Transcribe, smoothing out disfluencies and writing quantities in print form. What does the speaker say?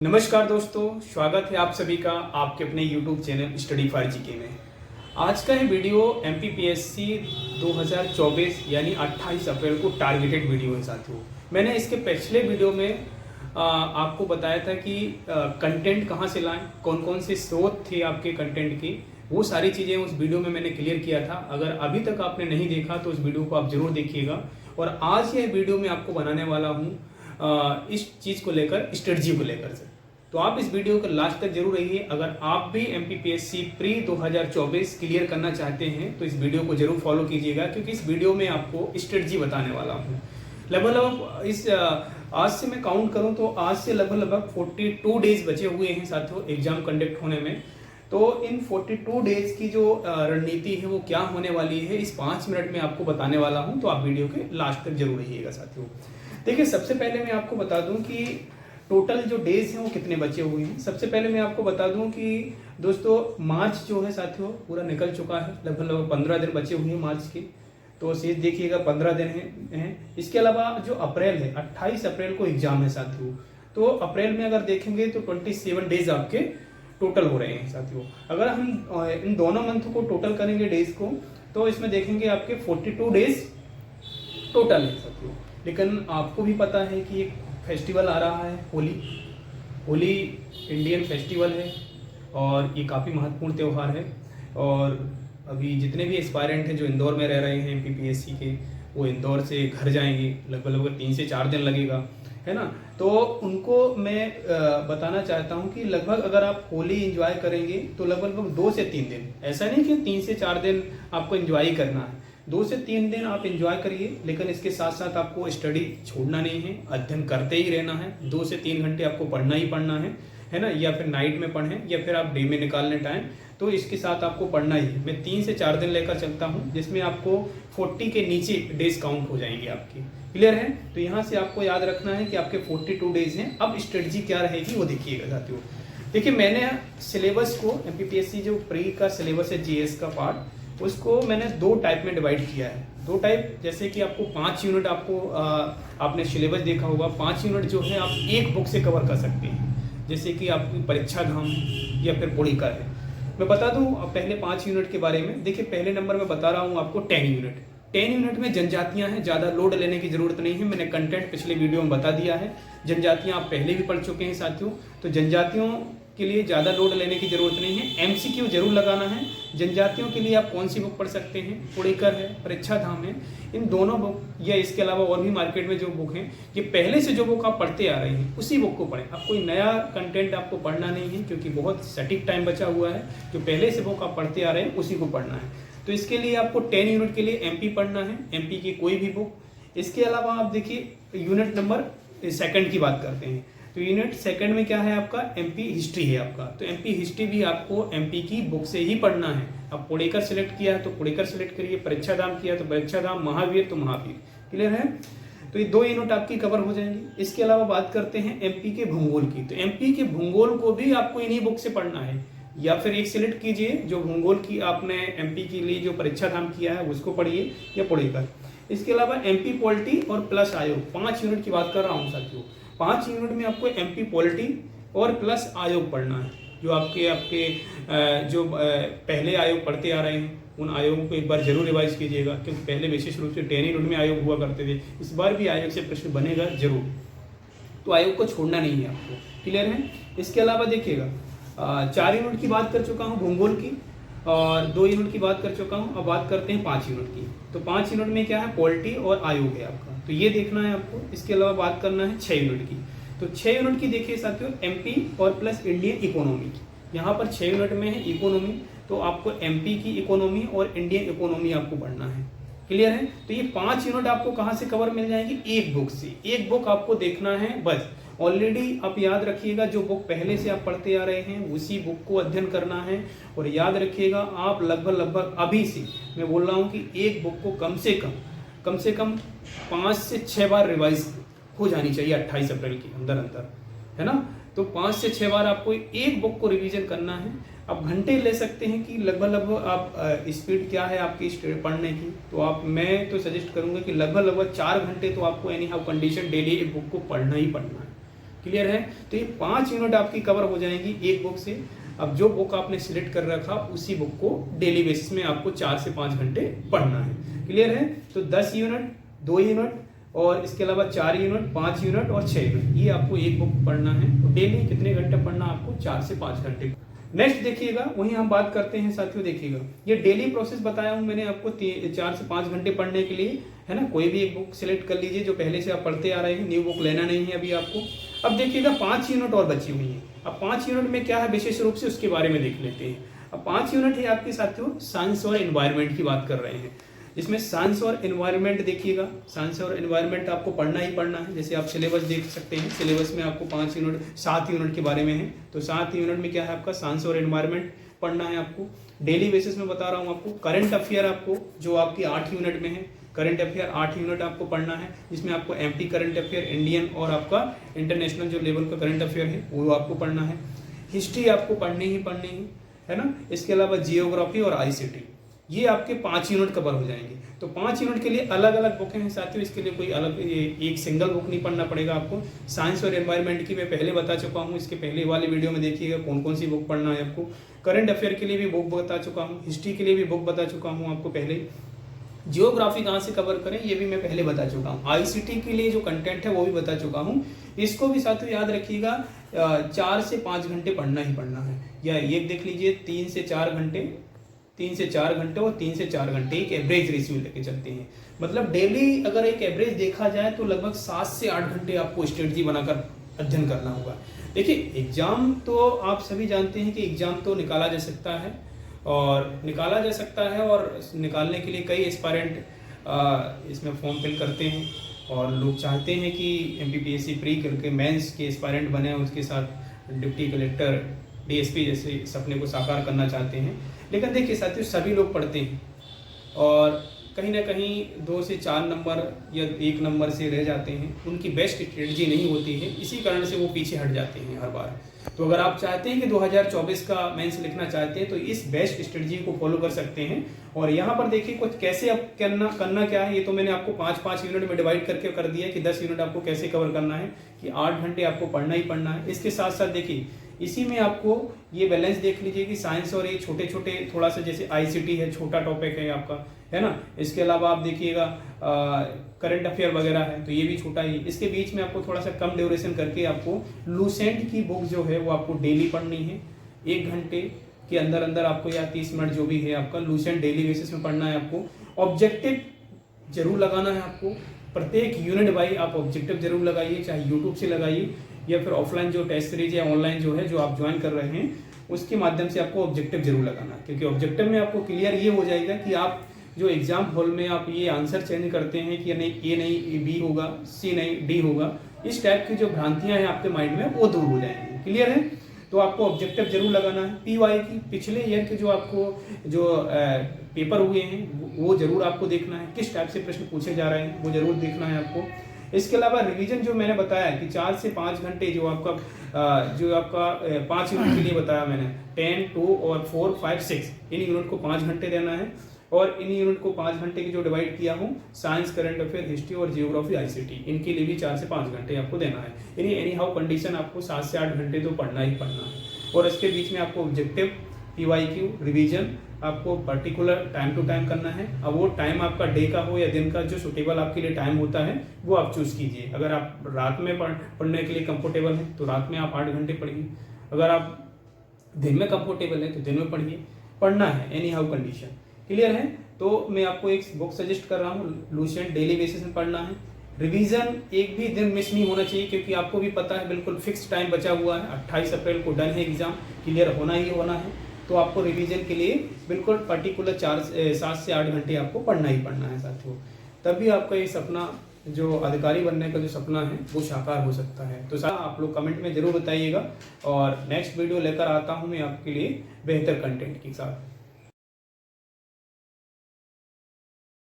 नमस्कार दोस्तों, स्वागत है आप सभी का आपके अपने YouTube channel study for GK में। आज का ये वीडियो MPPSC 2024 यानी 28 अप्रैल को टारगेटेड वीडियो है साथियों। मैंने इसके पिछले वीडियो में आपको बताया था कि कंटेंट कहाँ से लाएं, कौन कौन से स्रोत थे आपके कंटेंट के, वो सारी चीज़ें उस वीडियो में मैंने क्लियर किया था। अगर अभी तक आपने नहीं देखा तो उस वीडियो को आप जरूर देखिएगा। और आज यह वीडियो मैं आपको बनाने वाला हूँ इस चीज़ को लेकर, स्ट्रेटजी को लेकर से। तो आप इस वीडियो को लास्ट तक जरूर रहिए। अगर आप भी MPPSC प्री 2024 क्लियर करना चाहते हैं तो इस वीडियो को जरूर फॉलो कीजिएगा, क्योंकि इस वीडियो में आपको स्ट्रेटजी बताने वाला हूँ। लगभग इस आज से मैं काउंट करूँ तो आज से लगभग 42 डेज बचे हुए हैं साथियों एग्जाम कंडक्ट होने में। तो इन 42 डेज की जो रणनीति है वो क्या होने वाली है, इस 5 मिनट में आपको बताने वाला हूँ। तो आप वीडियो के लास्ट तक जरूर रहिएगा साथियों। देखिए, सबसे पहले मैं आपको बता दूं कि टोटल जो डेज हैं वो कितने बचे हुए हैं। सबसे पहले मैं आपको बता दूं कि दोस्तों मार्च जो है साथियों पूरा निकल चुका है। लगभग 15 दिन बचे हुए हैं मार्च के। तो शेष देखिएगा 15 दिन हैं। इसके अलावा जो अप्रैल है, 28 अप्रैल को एग्जाम है साथियों। तो अप्रैल में अगर देखेंगे तो 27 डेज आपके टोटल हो रहे हैं साथियों। अगर हम इन दोनों मंथ को टोटल करेंगे डेज को, तो इसमें देखेंगे आपके 42 डेज टोटल है साथियों। लेकिन आपको भी पता है कि एक फेस्टिवल आ रहा है, होली इंडियन फेस्टिवल है और ये काफ़ी महत्वपूर्ण त्यौहार है। और अभी जितने भी एस्पायरेंट हैं जो इंदौर में रह रहे हैं MPPSC के, वो इंदौर से घर जाएंगे। लगभग 3 से 4 दिन लगेगा, है ना। तो उनको मैं बताना चाहता हूँ कि लगभग अगर आप होली एंजॉय करेंगे तो लगभग 2 से 3 दिन, ऐसा नहीं कि 3 से 4 दिन आपको एंजॉय करना है। 2 से 3 दिन आप एंजॉय करिए, लेकिन इसके साथ साथ आपको स्टडी छोड़ना नहीं है, अध्ययन करते ही रहना है। 2 से 3 घंटे आपको पढ़ना ही पढ़ना है ना। या फिर नाइट में पढ़ें या फिर आप डे में निकाल लें टाइम, तो इसके साथ आपको पढ़ना ही है। मैं 3 से 4 दिन लेकर चलता हूँ, जिसमें आपको 40 के नीचे डेज काउंट हो जाएंगे आपकी। क्लियर है। तो यहाँ से आपको याद रखना है कि आपके 42 डेज हैं। अब स्ट्रेटजी क्या रहेगी वो देखिएगा साथियों। देखिए, मैंने सिलेबस को MPPSC जो प्री का सिलेबस है GS का पार्ट, उसको मैंने 2 टाइप में डिवाइड किया है। 2 टाइप, जैसे कि आपको 5 यूनिट आपने सिलेबस देखा होगा। 5 यूनिट जो है आप एक बुक से कवर कर सकते हैं, जैसे कि आपकी परीक्षा धाम है या फिर पुड़िका है। मैं बता दूं पहले 5 यूनिट के बारे में। देखिए, पहले नंबर में बता रहा हूं आपको 10 यूनिट। 10 यूनिट में जनजातियां हैं, ज़्यादा लोड लेने की जरूरत नहीं है। मैंने कंटेंट पिछले वीडियो में बता दिया है। जनजातियां आप पहले भी पढ़ चुके हैं साथियों। तो जनजातियों के लिए ज़्यादा लोड लेने की जरूरत नहीं है। MCQ जरूर लगाना है। जनजातियों के लिए आप कौन सी बुक पढ़ सकते हैं, पुड़िकर है, परीक्षा धाम है। इन दोनों बुक या इसके अलावा और भी मार्केट में जो बुक हैं, ये पहले से जो बुक आप पढ़ते आ रहे हैं उसी बुक को पढ़ें। अब कोई नया कंटेंट आपको पढ़ना नहीं है, क्योंकि बहुत सटीक टाइम बचा हुआ है। जो पहले से बुक आप पढ़ते आ रहे हैं उसी को पढ़ना है। तो इसके लिए आपको 10 यूनिट के लिए MP पढ़ना है, MP की कोई भी बुक। इसके अलावा आप देखिए यूनिट नंबर 2 की बात करते हैं। तो यूनिट 2 में क्या है आपका, MP हिस्ट्री है आपका। तो MP हिस्ट्री भी आपको MP की बुक से ही पढ़ना है। अब पुड़ेकर सिलेक्ट किया है तो पुड़ेकर सिलेक्ट करिए, परीक्षा धाम किया तो परीक्षा धाम, महावीर तो महावीर। क्लियर है। तो ये 2 यूनिट आपकी कवर हो जाएंगी। इसके अलावा बात करते हैं MP के भूगोल की। तो MP के भूगोल को भी आपको इन्हीं बुक से पढ़ना है, या फिर एक सिलेक्ट कीजिए जो भूगोल की आपने MP के लिए जो परीक्षा धाम किया है उसको पढ़िए, या पुड़ेकर। इसके अलावा MP पॉलिटी और प्लस आयोग, 5 यूनिट की बात कर रहा हूँ साथियों। 5 यूनिट में आपको MP पॉलिटी और प्लस आयोग पढ़ना है। जो आपके जो पहले आयोग पढ़ते आ रहे हैं उन आयोगों को एक बार जरूर रिवाइज कीजिएगा, क्योंकि पहले विशेष रूप से 10 यूनिट में आयोग हुआ करते थे। इस बार भी आयोग से प्रश्न बनेगा जरूर, तो आयोग को छोड़ना नहीं है आपको। क्लियर है। इसके अलावा देखिएगा 4 यूनिट की बात कर चुका हूँ भूगोल की, और 2 यूनिट की बात कर चुका हूँ। अब बात करते हैं 5 यूनिट की। तो 5 यूनिट में क्या है, पॉलिटी और आयोग है आपका, तो ये देखना है आपको। इसके अलावा बात करना है 6 यूनिट की। तो 6 यूनिट की देखिए साथियों, MP और प्लस इंडियन इकोनॉमी। यहाँ पर 6 यूनिट में है इकोनॉमी, तो आपको MP की इकोनॉमी और इंडियन इकोनॉमी आपको पढ़ना है। क्लियर है। तो ये 5 यूनिट आपको कहाँ से कवर मिल जाएंगी, एक बुक से। एक बुक आपको देखना है बस। ऑलरेडी आप याद रखिएगा, जो बुक पहले से आप पढ़ते आ रहे हैं उसी बुक को अध्ययन करना है। और याद रखिएगा, आप लगभग अभी से मैं बोल रहा हूँ कि एक बुक को कम से कम 5 से 6 बार रिवाइज हो जानी चाहिए 28 अप्रैल के अंदर, है ना। तो 5 से 6 बार आपको एक बुक को रिवीजन करना है। आप घंटे ले सकते हैं कि लगभग आप स्पीड क्या है आपकी पढ़ने की, तो मैं तो सजेस्ट करूंगा कि लगभग 4 घंटे तो आपको एनी हाउ कंडीशन डेली एक बुक को पढ़ना ही पढ़ना है। क्लियर है। तो ये 5 यूनिट आपकी कवर हो जाएंगी एक बुक से। अब जो बुक आपने सिलेक्ट कर रखा उसी बुक को डेली बेसिस में आपको 4 से 5 घंटे पढ़ना है। क्लियर है। तो 10 यूनिट, 2 यूनिट और इसके अलावा 4 यूनिट, 5 यूनिट और 6 यूनिट, ये आपको एक बुक पढ़ना है। तो डेली कितने घंटे पढ़ना आपको? 4 से 5 घंटे। नेक्स्ट देखिएगा, वहीं हम बात करते हैं साथियों। देखिएगा, ये डेली प्रोसेस बताया हूं मैंने आपको 4 से 5 घंटे पढ़ने के लिए, है ना। कोई भी एक बुक सिलेक्ट कर लीजिए जो पहले से आप पढ़ते आ रहे हैं, न्यू बुक लेना नहीं है अभी आपको। अब देखिएगा 5 यूनिट और बची हुई है। अब 5 यूनिट में क्या है विशेष रूप से, उसके बारे में देख लेते हैं। अब 5 यूनिट है आपके साथियों साइंस और एनवायरमेंट की बात कर रहे हैं। इसमें साइंस और एनवायरनमेंट देखिएगा, साइंस और एनवायरनमेंट आपको पढ़ना ही पढ़ना है। जैसे आप सिलेबस देख सकते हैं, सिलेबस में आपको 5 यूनिट 7 यूनिट के बारे में है। तो 7 यूनिट में क्या है आपका साइंस और एनवायरनमेंट पढ़ना है आपको। डेली बेसिस में बता रहा हूँ आपको। करंट अफेयर आपको जो आपकी 8 यूनिट में है, करंट अफेयर 8 यूनिट आपको पढ़ना है, जिसमें आपको एमपी करंट अफेयर, इंडियन और आपका इंटरनेशनल जो लेवल का करंट अफेयर है वो आपको पढ़ना है। हिस्ट्री आपको पढ़नी ही है ना। इसके अलावा जियोग्राफी और आईसीटी, ये आपके 5 यूनिट कवर हो जाएंगे। तो 5 यूनिट के लिए अलग अलग बुकें हैं साथियों, इसके लिए कोई अलग एक सिंगल बुक नहीं पढ़ना पड़ेगा आपको। साइंस और एनवायरनमेंट की मैं पहले बता चुका हूँ, इसके पहले वाले वीडियो में देखिएगा कौन कौन सी बुक पढ़ना है आपको। करंट अफेयर के लिए भी बुक बता चुका हूँ, हिस्ट्री के लिए भी बुक बता चुका हूँ आपको पहले। जियोग्राफी कहाँ से कवर करें ये भी मैं पहले बता चुका हूँ। आईसीटी के लिए जो कंटेंट है वो भी बता चुका हूँ। इसको भी साथियों याद रखिएगा, 4 से 5 घंटे पढ़ना ही पढ़ना है। या ये देख लीजिए 3 से 4 घंटे, 3 से 4 घंटे और 3 से 4 घंटे एक एवरेज रेशियो लेके चलते हैं। मतलब डेली अगर एक एवरेज देखा जाए तो लगभग 7 से 8 घंटे आपको स्ट्रेटजी बनाकर अध्ययन करना होगा। देखिए एग्जाम तो आप सभी जानते हैं कि एग्जाम तो निकाला जा सकता है और निकालने के लिए कई एस्पायरेंट इसमें फॉर्म फिल करते हैं और लोग चाहते हैं कि एमपीपीएससी प्री करके मेंस के एस्पायरेंट बने, उसके साथ डिप्टी कलेक्टर, डीएसपी जैसे सपने को साकार करना चाहते हैं। लेकिन देखिए साथियों सभी लोग पढ़ते हैं और कहीं ना कहीं 2 से 4 नंबर या 1 नंबर से रह जाते हैं, उनकी बेस्ट स्ट्रेटजी नहीं होती है, इसी कारण से वो पीछे हट जाते हैं हर बार। तो अगर आप चाहते हैं कि 2024 का मेंस लिखना चाहते हैं तो इस बेस्ट स्ट्रेटजी को फॉलो कर सकते हैं। और यहाँ पर देखिए कुछ कैसे अब करना क्या है, ये तो मैंने आपको 5-5 यूनिट में डिवाइड करके कर दिया कि 10 यूनिट आपको कैसे कवर करना है, कि 8 घंटे आपको पढ़ना ही पढ़ना है। इसके साथ साथ देखिए इसी में आपको ये बैलेंस देख लीजिए कि साइंस और ये छोटे छोटे थोड़ा सा, जैसे आईसीटी है छोटा टॉपिक है आपका, है ना। इसके अलावा आप देखिएगा करंट अफेयर वगैरह है तो ये भी छोटा ही। इसके बीच में आपको थोड़ा सा कम ड्यूरेशन करके आपको लूसेंट की बुक जो है वो आपको डेली पढ़नी है। 1 घंटे के अंदर अंदर आपको या 30 मिनट जो भी है आपका लूसेंट डेली बेसिस में पढ़ना है आपको। ऑब्जेक्टिव जरूर लगाना है आपको, प्रत्येक यूनिट वाइज आप ऑब्जेक्टिव जरूर लगाइए, चाहे यूट्यूब से लगाइए या फिर ऑफलाइन जो टेस्ट सीरीज या ऑनलाइन जो है जो आप ज्वाइन कर रहे हैं उसके माध्यम से आपको ऑब्जेक्टिव जरूर लगाना है। क्योंकि ऑब्जेक्टिव में आपको क्लियर ये हो जाएगा कि आप जो एग्जाम हॉल में आप ये आंसर चेंज करते हैं कि नहीं ए नहीं बी होगा, सी नहीं डी होगा, इस टाइप की जो भ्रांतियां हैं आपके माइंड में वो दूर हो जाएंगी। क्लियर है। तो आपको ऑब्जेक्टिव जरूर लगाना है। पीवाई की पिछले ईयर के जो आपको जो पेपर हुए हैं वो जरूर आपको देखना है, किस टाइप से प्रश्न पूछे जा रहे हैं वो जरूर देखना है आपको। इसके अलावा रिवीजन जो मैंने बताया कि 4 से 5 घंटे जो आपका 5 यूनिट के लिए बताया मैंने, 10, 2 और 4, 5, 6 इन यूनिट को 5 घंटे देना है। और इन यूनिट को 5 घंटे की जो डिवाइड किया हूँ साइंस, करंट अफेयर, हिस्ट्री और जियोग्राफी, आईसीटी, इनके लिए भी 4 से 5 घंटे आपको देना है। यानी एनी हाउ कंडीशन आपको 7 से 8 घंटे तो पढ़ना ही पढ़ना है। और इसके बीच में आपको ऑब्जेक्टिव, पीवाईक्यू, रिवीजन आपको पर्टिकुलर टाइम टू टाइम करना है। अब वो टाइम आपका डे का हो या दिन का, जो सुटेबल आपके लिए टाइम होता है वो आप चूज कीजिए। अगर आप रात में पढ़ने के लिए कंफर्टेबल है तो रात में आप 8 घंटे पढ़िए, अगर आप दिन में कंफर्टेबल है तो दिन में पढ़िए। पढ़ना है एनी हाउ कंडीशन। क्लियर है। तो मैं आपको एक बुक सजेस्ट कर रहा हूँ, लूसेंट, डेली बेसिस में पढ़ना है। रिवीजन एक भी दिन मिस नहीं होना चाहिए, क्योंकि आपको भी पता है बिल्कुल फिक्स टाइम बचा हुआ है, 28 अप्रैल को डन है एग्जाम, क्लियर होना ही होना है। तो आपको रिवीजन के लिए बिल्कुल पर्टिकुलर 7 से 8 घंटे आपको पढ़ना ही पढ़ना है साथियों। तभी आपका ये सपना, जो अधिकारी बनने का जो सपना है वो साकार हो सकता है। तो आप लोग कमेंट में जरूर बताइएगा और नेक्स्ट वीडियो लेकर आता हूँ मैं आपके लिए बेहतर कंटेंट के साथ।